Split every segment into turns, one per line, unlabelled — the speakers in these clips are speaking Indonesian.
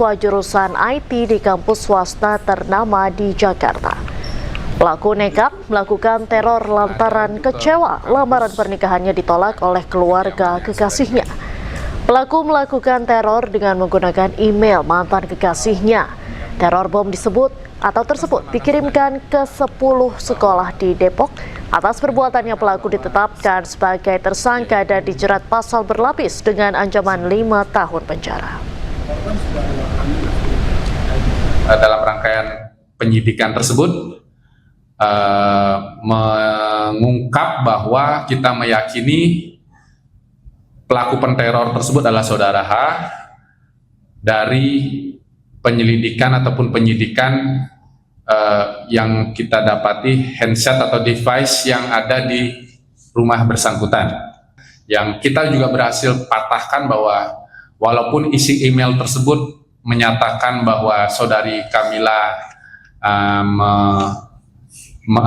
mahasiswa jurusan IT di kampus swasta ternama di Jakarta. Pelaku nekat melakukan teror lantaran kecewa lamaran pernikahannya ditolak oleh keluarga kekasihnya. Pelaku melakukan teror dengan menggunakan email mantan kekasihnya. Teror bom tersebut dikirimkan ke 10 sekolah di Depok. Atas perbuatannya pelaku ditetapkan sebagai tersangka dan dijerat pasal berlapis dengan ancaman 5 tahun penjara.
Dalam rangkaian penyidikan tersebut mengungkap bahwa kita meyakini pelaku penteror tersebut adalah saudara H dari penyelidikan ataupun penyidikan yang kita dapati handset atau device yang ada di rumah bersangkutan. Yang kita juga berhasil patahkan bahwa walaupun isi email tersebut menyatakan bahwa saudari Kamila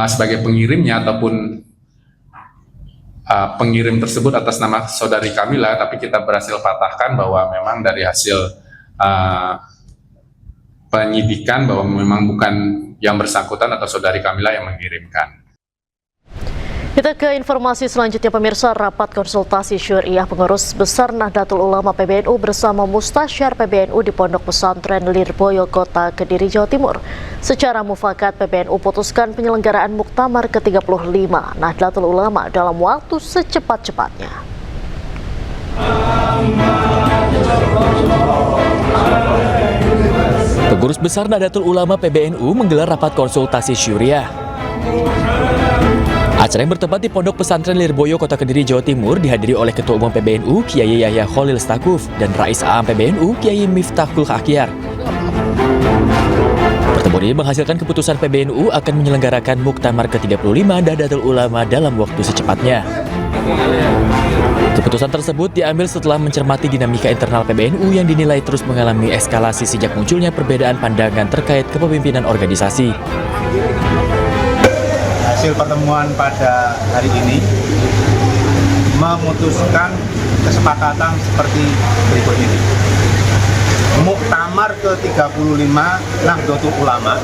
sebagai pengirimnya ataupun pengirim tersebut atas nama saudari Kamila, tapi kita berhasil patahkan bahwa memang dari hasil penyidikan bahwa memang bukan yang bersangkutan atau saudari Kamila yang mengirimkan.
Kita ke informasi selanjutnya, pemirsa. Rapat konsultasi syariah pengurus besar Nahdlatul Ulama PBNU bersama Mustasyar PBNU di Pondok Pesantren Lirboyo, Kota Kediri, Jawa Timur. Secara mufakat, PBNU putuskan penyelenggaraan Muktamar ke-35 Nahdlatul Ulama dalam waktu secepat-cepatnya.
Pengurus besar Nahdlatul Ulama PBNU menggelar rapat konsultasi syariah. Acara yang bertempat di Pondok Pesantren Lirboyo, Kota Kediri, Jawa Timur dihadiri oleh Ketua Umum PBNU Kiai Yahya Khalil Stakuf dan Rais Am PBNU Kiai Miftahul Akyar. Pertemuan ini menghasilkan keputusan PBNU akan menyelenggarakan Muktamar ke-35 Nahdlatul Ulama dalam waktu secepatnya. Keputusan tersebut diambil setelah mencermati dinamika internal PBNU yang dinilai terus mengalami eskalasi sejak munculnya perbedaan pandangan terkait kepemimpinan organisasi.
Hasil pertemuan pada hari ini memutuskan kesepakatan seperti berikut ini. Muktamar ke-35 Nahdlatul Ulama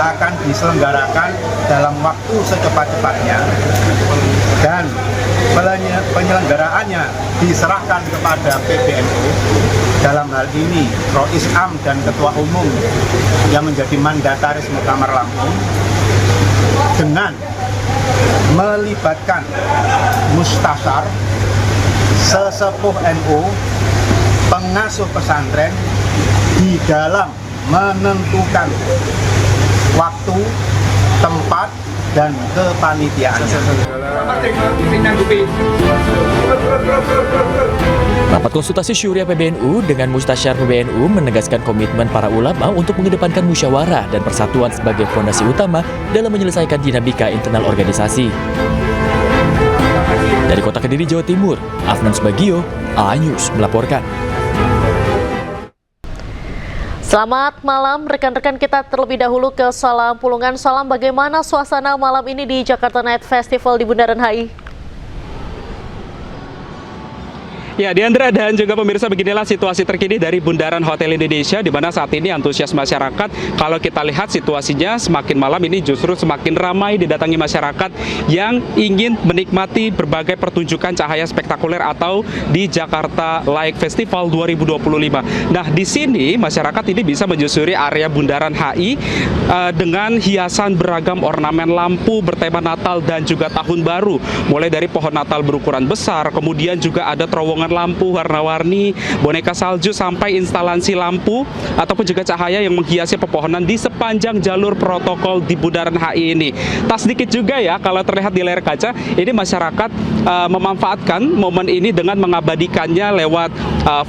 akan diselenggarakan dalam waktu secepat-cepatnya dan penyelenggaraannya diserahkan kepada PBNU, dalam hal ini Rois Am dan Ketua Umum yang menjadi mandataris Muktamar Lampung, dengan melibatkan mustasyar, sesepuh NU, pengasuh pesantren di dalam menentukan waktu, tempat, dan kepanitiaan.
Rapat konsultasi syuriah PBNU dengan Mustasyar PBNU menegaskan komitmen para ulama untuk mengedepankan musyawarah dan persatuan sebagai fondasi utama dalam menyelesaikan dinamika internal organisasi. Dari Kota Kediri, Jawa Timur, Afnan Subagio, A-News melaporkan.
Selamat malam rekan-rekan, kita terlebih dahulu ke Salam Pulungan. Salam, bagaimana suasana malam ini di Jakarta Night Festival di Bundaran HI?
Ya, Diandra dan juga pemirsa, beginilah situasi terkini dari Bundaran Hotel Indonesia, di mana saat ini antusias masyarakat, kalau kita lihat situasinya semakin malam ini justru semakin ramai didatangi masyarakat yang ingin menikmati berbagai pertunjukan cahaya spektakuler atau di Jakarta Light Festival 2025. Nah, di sini masyarakat ini bisa menyusuri area Bundaran HI dengan hiasan beragam ornamen lampu bertema Natal dan juga Tahun Baru, mulai dari pohon Natal berukuran besar, kemudian juga ada terowongan lampu warna-warni, boneka salju, sampai instalasi lampu ataupun juga cahaya yang menghiasi pepohonan di sepanjang jalur protokol di Bundaran HI ini. Tak sedikit juga ya, kalau terlihat di layar kaca, ini masyarakat memanfaatkan momen ini dengan mengabadikannya lewat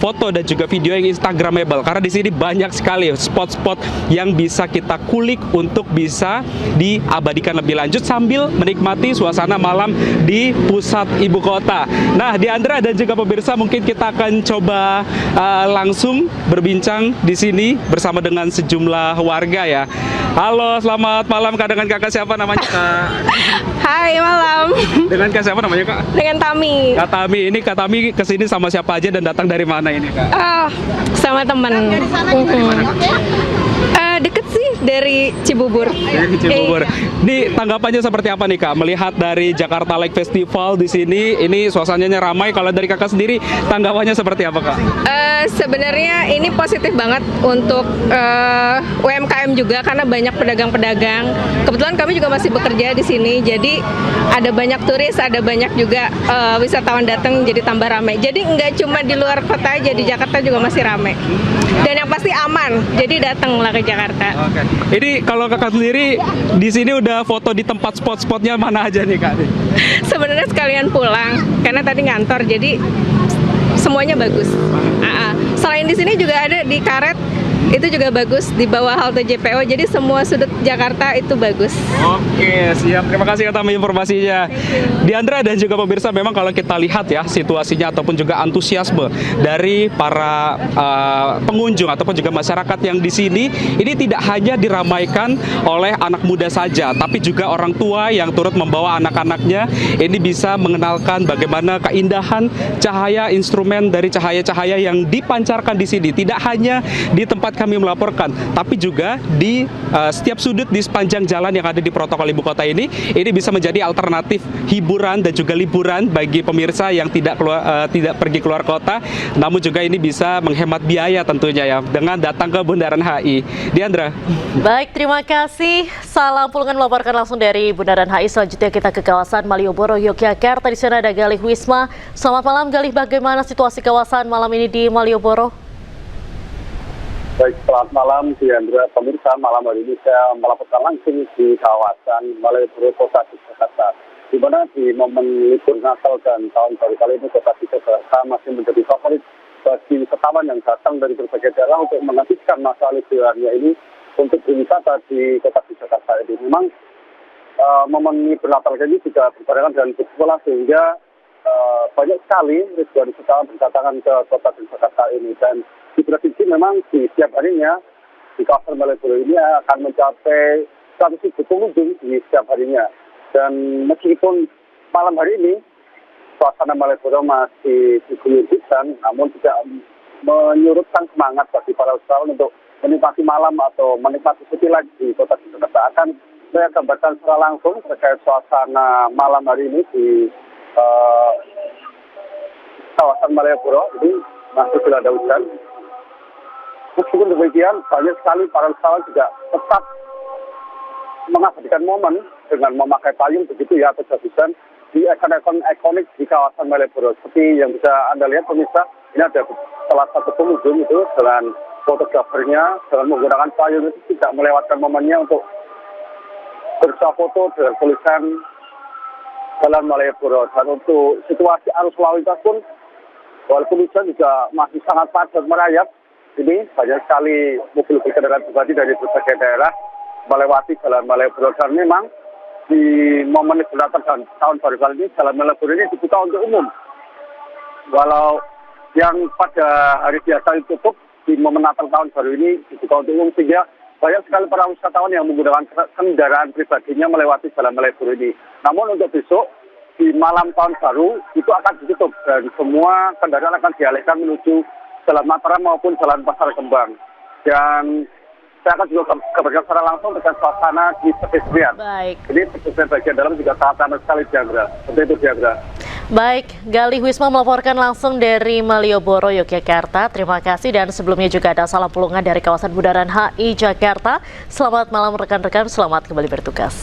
foto dan juga video yang instagramable, karena di sini banyak sekali spot-spot yang bisa kita kulik untuk bisa diabadikan lebih lanjut sambil menikmati suasana malam di pusat ibu kota. Nah, Diandra dan juga pemirsa, mungkin kita akan coba langsung berbincang di sini bersama dengan sejumlah warga ya. Halo, selamat malam Kak. Dengan Kakak siapa namanya Kak?
Hai, malam.
Dengan Kak siapa namanya Kak?
Dengan Tami.
Kak Tami, ini Kak Tami kesini sama siapa aja dan datang dari mana ini Kak?
Sama teman. Deket sih dari Cibubur.
Dari Cibubur. Ini tanggapannya seperti apa nih Kak? Melihat dari Jakarta Lake Festival di sini, ini suasananya ramai. Kalau dari Kakak sendiri, tanggapannya seperti apa Kak?
Sebenarnya ini positif banget untuk UMKM juga karena banyak pedagang-pedagang. Kebetulan kami juga masih bekerja di sini, jadi ada banyak turis, ada banyak juga wisatawan datang, jadi tambah ramai. Jadi nggak cuma di luar kota aja, di Jakarta juga masih ramai. Dan yang pasti aman, jadi datanglah ke Jakarta.
Oke. Ini kalau Kakak sendiri di sini udah foto di tempat spot-spotnya mana aja nih Kak?
Sebenarnya sekalian pulang karena tadi ngantor, jadi semuanya bagus. Selain di sini juga ada di Karet, itu juga bagus di bawah halte JPO. Jadi semua sudut Jakarta itu bagus.
Oke, siap. Terima kasih Kak Tami informasinya. Diandra dan juga pemirsa, memang kalau kita lihat ya situasinya ataupun juga antusiasme dari para pengunjung ataupun juga masyarakat yang di sini, ini tidak hanya diramaikan oleh anak muda saja, tapi juga orang tua yang turut membawa anak-anaknya. Ini bisa mengenalkan bagaimana keindahan cahaya instrumen dari cahaya-cahaya yang dipancarkan di sini. Tidak hanya di tempat kami melaporkan, tapi juga di setiap sudut di sepanjang jalan yang ada di protokol ibu kota ini bisa menjadi alternatif hiburan dan juga liburan bagi pemirsa yang tidak pergi keluar kota, namun juga ini bisa menghemat biaya tentunya ya dengan datang ke Bundaran HI. Diandra.
Baik, terima kasih. Salam Pulungan melaporkan langsung dari Bundaran HI. Selanjutnya kita ke kawasan Malioboro, Yogyakarta. Di sana ada Galih Wisma. Selamat malam Galih, bagaimana situasi kawasan malam ini di Malioboro?
Baik, selamat malam Diandra, pemirsa. Malam hari ini saya melaporkan langsung di kawasan Malioboro, Kota Yogyakarta, di mana di momen libur Natal dan Tahun Baru kali ini Kota Yogyakarta masih menjadi favorit bagi wisatawan yang datang dari berbagai daerah untuk menghabiskan masa liburannya ini untuk berwisata di Kota Yogyakarta ini. Memang momen libur Natal kali ini juga berbarengan dengan sekolah, sehingga banyak sekali ribuan wisatawan berdatangan ke Kota Yogyakarta ini. Dan diprediksi memang di setiap harinya di kawasan Malioboro ini akan mencapai 100.000 pengunjung di setiap harinya. Dan meskipun malam hari ini suasana Malioboro masih diguyur hujan, namun tidak menyurutkan semangat bagi para wisatawan untuk menikmati malam atau menikmati city life di Kota Yogyakarta. Akan saya gambarkan secara langsung terkait suasana malam hari ini di kawasan Malioboro. Ini masih dilanda hujan. Meskipun demikian, banyak sekali para wisatawan juga tetap mengabadikan momen dengan memakai payung begitu ya, atau jas hujan di ikon-ikon ikonik di kawasan Malioboro. Seperti yang bisa Anda lihat pemirsa, ini ada salah satu pengunjung itu dengan fotografernya dengan menggunakan payung itu tidak melewatkan momennya untuk bersuah foto dengan tulisan Jalan Malioboro. Dan untuk situasi arus lalu lintas pun walaupun hujan juga masih sangat padat merayap. Ini banyak sekali mobil-mobil kendaraan pribadi dari berbagai daerah melewati Jalan Malioboro. Dan memang di momen libur Natal dan Tahun Baru kali ini Jalan Malioboro ini dibuka untuk umum. Walau yang pada hari biasa ditutup, di momen Natal Tahun Baru ini dibuka untuk umum, sehingga banyak sekali para wisatawan yang menggunakan kendaraan pribadinya melewati Jalan Malioboro ini. Namun untuk besok di malam Tahun Baru itu akan ditutup dan semua kendaraan akan dialihkan menuju Jalan Mataram maupun Jalan Pasar Kembang. Dan saya akan juga kabarkan secara langsung dengan suasana di pedestrian.
Baik.
Jadi pedestrian bagian dalam juga sangat ramai sekali, Diandra. Seperti itu, Diandra.
Baik, Galih Wisma melaporkan langsung dari Malioboro, Yogyakarta. Terima kasih. Dan sebelumnya juga ada Salam Pulungan dari kawasan Bundaran HI Jakarta. Selamat malam rekan-rekan, selamat kembali bertugas.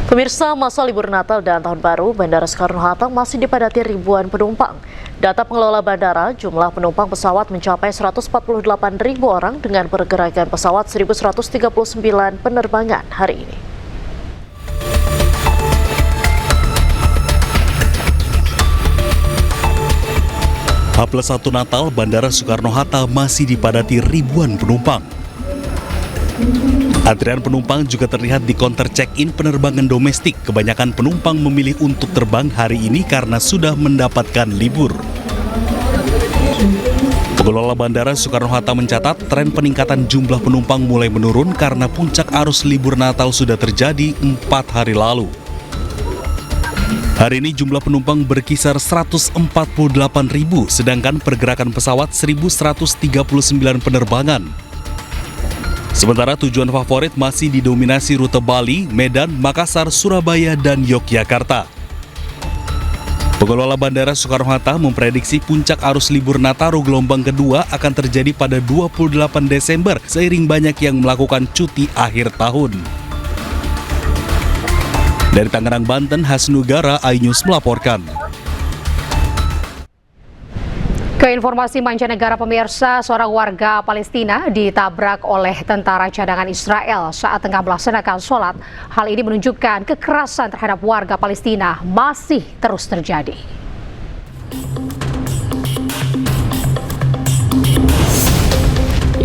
Pemirsa, masa libur Natal dan Tahun Baru, Bandara Soekarno-Hatta masih dipadati ribuan penumpang. Data pengelola bandara, jumlah penumpang pesawat mencapai 148.000 orang dengan pergerakan pesawat 1.139 penerbangan hari ini.
H+1 Natal, Bandara Soekarno-Hatta masih dipadati ribuan penumpang. Antrian penumpang juga terlihat di counter check-in penerbangan domestik. Kebanyakan penumpang memilih untuk terbang hari ini karena sudah mendapatkan libur. Pengelola Bandara Soekarno-Hatta mencatat tren peningkatan jumlah penumpang mulai menurun karena puncak arus libur Natal sudah terjadi 4 hari lalu. Hari ini jumlah penumpang berkisar 148.000, sedangkan pergerakan pesawat 1.139 penerbangan. Sementara tujuan favorit masih didominasi rute Bali, Medan, Makassar, Surabaya, dan Yogyakarta. Pengelola Bandara Soekarno-Hatta memprediksi puncak arus libur Nataru gelombang kedua akan terjadi pada 28 Desember seiring banyak yang melakukan cuti akhir tahun. Dari Tangerang, Banten, Hasnugara, iNews melaporkan.
Ke informasi mancanegara pemirsa, seorang warga Palestina ditabrak oleh tentara cadangan Israel saat tengah melaksanakan sholat. Hal ini menunjukkan kekerasan terhadap warga Palestina masih terus terjadi.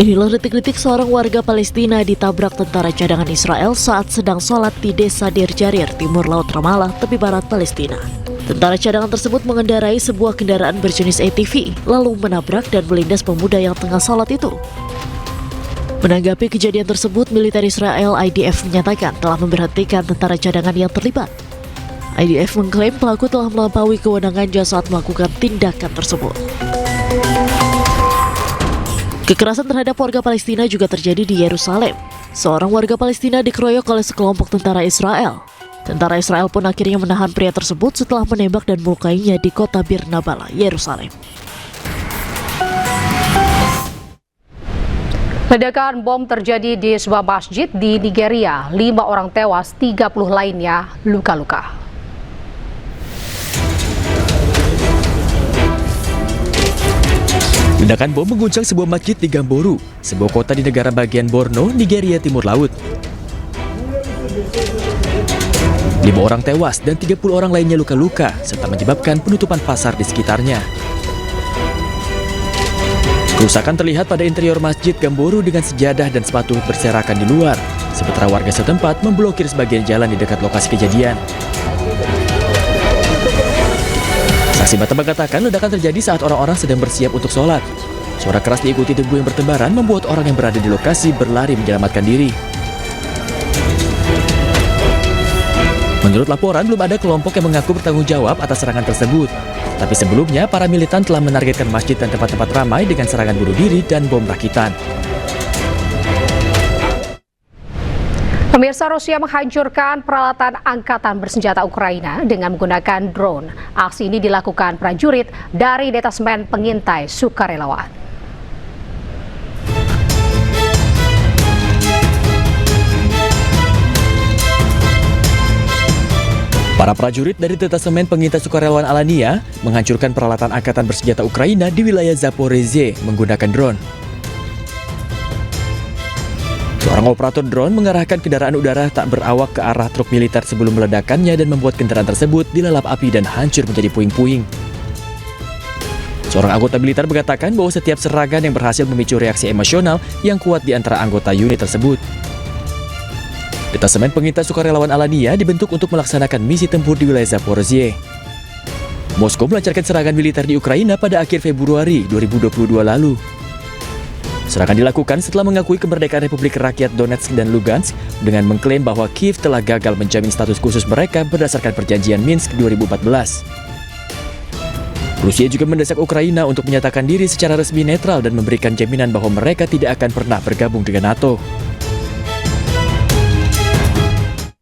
Inilah detik-detik seorang warga Palestina ditabrak tentara cadangan Israel saat sedang sholat di desa Deir Jarir, timur laut Ramallah, tepi barat Palestina. Tentara cadangan tersebut mengendarai sebuah kendaraan berjenis ATV, lalu menabrak dan melindas pemuda yang tengah sholat itu. Menanggapi kejadian tersebut, militer Israel IDF menyatakan telah memberhentikan tentara cadangan yang terlibat. IDF mengklaim pelaku telah melampaui kewenangannya saat melakukan tindakan tersebut. Kekerasan terhadap warga Palestina juga terjadi di Yerusalem. Seorang warga Palestina dikeroyok oleh sekelompok tentara Israel. Tentara Israel pun akhirnya menahan pria tersebut setelah menembak dan melukainya di kota Bir Nabala, Yerusalem.
Ledakan bom terjadi di sebuah masjid di Nigeria. 5 orang tewas, 30 lainnya luka-luka.
Ledakan bom mengguncang sebuah masjid di Gamboru, sebuah kota di negara bagian Borno, Nigeria Timur Laut. 5 orang tewas dan 30 orang lainnya luka-luka, serta menyebabkan penutupan pasar di sekitarnya. Kerusakan terlihat pada interior masjid Gamboru dengan sejadah dan sepatu berserakan di luar, sementara warga setempat memblokir sebagian jalan di dekat lokasi kejadian. Saksi mata mengatakan ledakan terjadi saat orang-orang sedang bersiap untuk sholat. Suara keras diikuti debu yang bertebaran membuat orang yang berada di lokasi berlari menyelamatkan diri. Menurut laporan, belum ada kelompok yang mengaku bertanggung jawab atas serangan tersebut. Tapi sebelumnya, para militan telah menargetkan masjid dan tempat-tempat ramai dengan serangan bunuh diri dan bom rakitan.
Pemirsa, Rusia menghancurkan peralatan angkatan bersenjata Ukraina dengan menggunakan drone. Aksi ini dilakukan prajurit dari Detasmen Pengintai Sukarelawan.
Para prajurit dari Detasemen Pengintai Sukarelawan Alania menghancurkan peralatan angkatan bersenjata Ukraina di wilayah Zaporizhzhia menggunakan drone. Seorang operator drone mengarahkan kendaraan udara tak berawak ke arah truk militer sebelum meledakannya dan membuat kendaraan tersebut dilalap api dan hancur menjadi puing-puing. Seorang anggota militer mengatakan bahwa setiap serangan yang berhasil memicu reaksi emosional yang kuat di antara anggota unit tersebut. Detasemen Pengintai Sukarelawan Alania dibentuk untuk melaksanakan misi tempur di wilayah Zaporizhzhia. Moskow melancarkan serangan militer di Ukraina pada akhir Februari 2022 lalu. Serangan dilakukan setelah mengakui kemerdekaan Republik Rakyat Donetsk dan Lugansk dengan mengklaim bahwa Kiev telah gagal menjamin status khusus mereka berdasarkan perjanjian Minsk 2014. Rusia juga mendesak Ukraina untuk menyatakan diri secara resmi netral dan memberikan jaminan bahwa mereka tidak akan pernah bergabung dengan NATO.